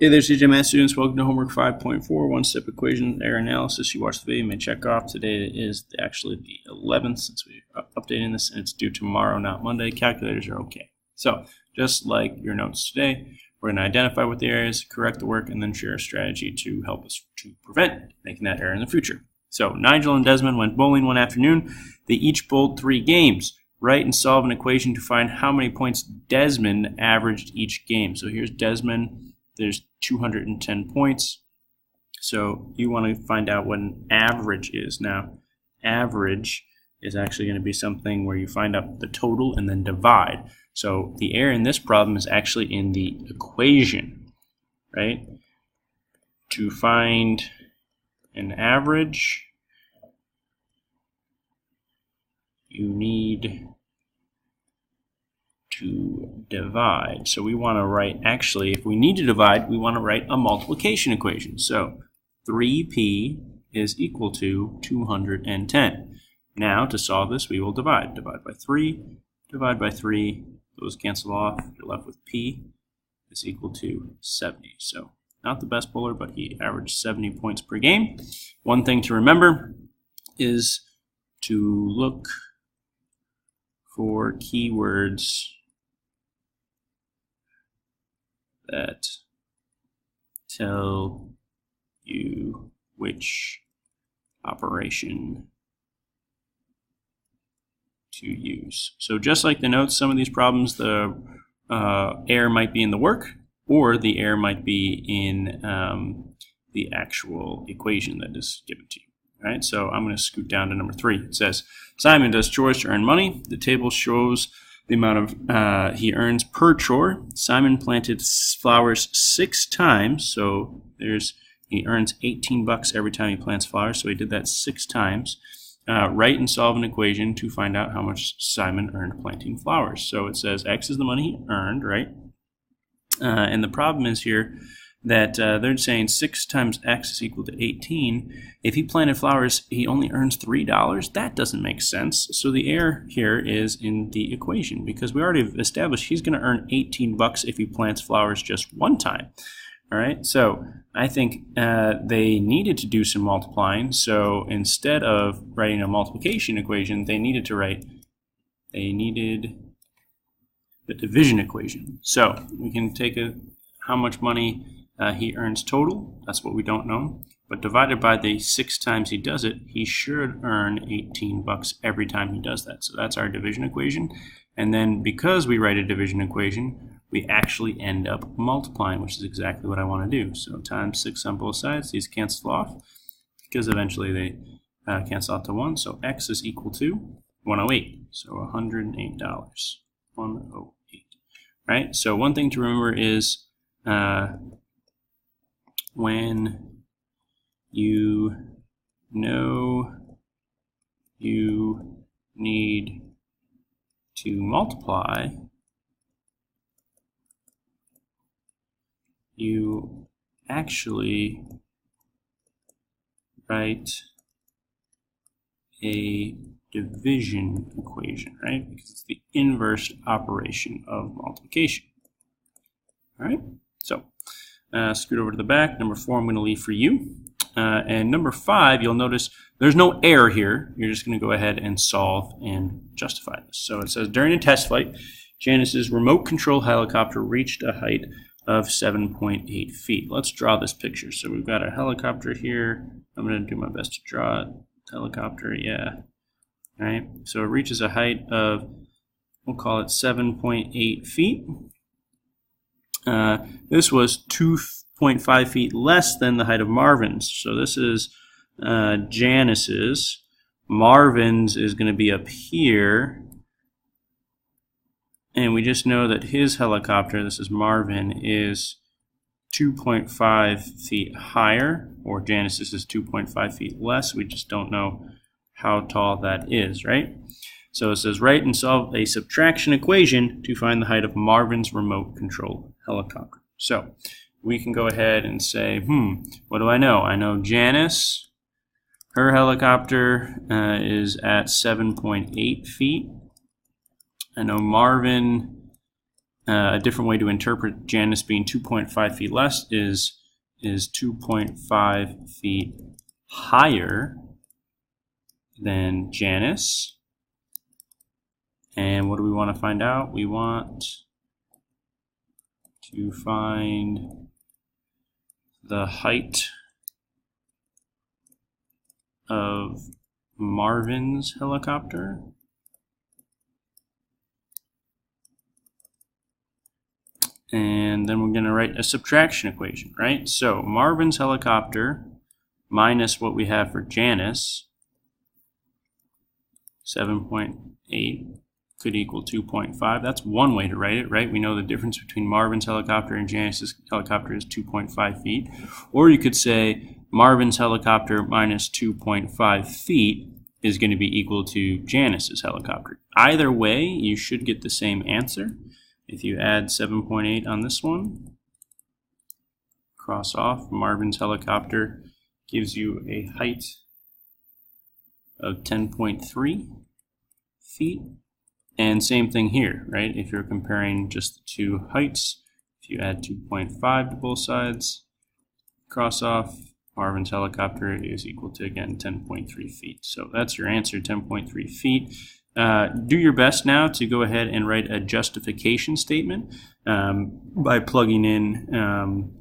Hey there, CJ Math students. Welcome to Homework 5.4, one-step equation error analysis. You watched the video, you may check off. Today is actually the 11th since we're updating this, and it's due tomorrow, not Monday. Calculators are okay. So, just like your notes today, we're going to identify what the error is, correct the work, and then share a strategy to help us to prevent making that error in the future. So, Nigel and Desmond went bowling one afternoon. They each bowled 3 games. Write and solve an equation to find how many points Desmond averaged each game. So, here's Desmond. There's 210 points. So you want to find out what an average is. Now, average is actually going to be something where you find out the total and then divide. So the error in this problem is actually in the equation, right? To find an average, you need to divide. So we want to write, actually, if we need to divide, we want to write a multiplication equation. So 3p is equal to 210. Now, to solve this, we will divide. Divide by 3, divide by 3. Those cancel off. You're left with p is equal to 70. So not the best bowler, but he averaged 70 points per game. One thing to remember is to look for keywords that tell you which operation to use. So just like the notes, some of these problems, the error might be in the work, or the error might be in the actual equation that is given to you. All right, so I'm going to scoot down to number 3. It says, Simon does chores to earn money. The table shows the amount of he earns per chore. Simon planted flowers 6 times, so he earns 18 bucks every time he plants flowers, so he did that 6 times. Write and solve an equation to find out how much Simon earned planting flowers. So it says X is the money he earned, right? And the problem is here that they're saying 6 times X is equal to 18. If he planted flowers, he only earns $3. That doesn't make sense. So the error here is in the equation, because we already established he's going to earn 18 bucks if he plants flowers just 1 time. All right, so I think they needed to do some multiplying. So instead of writing a multiplication equation, they needed the division equation. So we can take how much money he earns total. That's what we don't know. But divided by the 6 times he does it, he should earn 18 bucks every time he does that. So that's our division equation. And then because we write a division equation, we actually end up multiplying, which is exactly what I want to do. So times 6 on both sides, these cancel off because eventually they cancel out to 1. So X is equal to 108. So $108. 108. Right? So one thing to remember is when you know you need to multiply, you actually write a division equation, right? Because it's the inverse operation of multiplication. All right, so scoot over to the back. Number 4 I'm going to leave for you. And number 5, you'll notice there's no error here. You're just going to go ahead and solve and justify this. So it says, during a test flight, Janice's remote control helicopter reached a height of 7.8 feet. Let's draw this picture. So we've got a helicopter here. I'm going to do my best to draw it. Helicopter, yeah. All right, so it reaches a height of, we'll call it 7.8 feet. This was 2.5 feet less than the height of Marvin's. So this is Janice's. Marvin's is going to be up here. And we just know that his helicopter, this is Marvin, is 2.5 feet higher, or Janice's is 2.5 feet less. We just don't know how tall that is, right? So it says, write and solve a subtraction equation to find the height of Marvin's remote control helicopter. So we can go ahead and say, what do I know? I know Janice, her helicopter is at 7.8 feet. I know Marvin A different way to interpret Janice being 2.5 feet less is 2.5 feet higher than Janice. And what do we want to find out? We want to find the height of Marvin's helicopter. And then we're going to write a subtraction equation, right? So Marvin's helicopter minus what we have for Janice, 7.8, could equal 2.5. That's one way to write it, right? We know the difference between Marvin's helicopter and Janice's helicopter is 2.5 feet. Or you could say Marvin's helicopter minus 2.5 feet is going to be equal to Janice's helicopter. Either way, you should get the same answer. If you add 7.8 on this one, cross off, Marvin's helicopter gives you a height of 10.3 feet. And same thing here, right? If you're comparing just the two heights, if you add 2.5 to both sides, cross off, Marvin's helicopter is equal to, again, 10.3 feet. So that's your answer, 10.3 feet. Do your best now to go ahead and write a justification statement by plugging in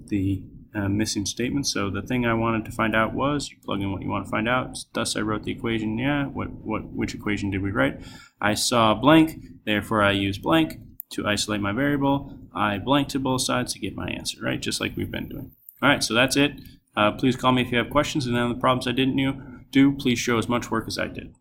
the missing statement. So the thing I wanted to find out was, you plug in what you want to find out. Thus I wrote the equation. Yeah, which equation did we write? I saw blank, therefore I use blank to isolate my variable. I blank to both sides to get my answer, right? Just like we've been doing. All right, so that's it. Please call me if you have questions, and then the problems I didn't do, please show as much work as I did.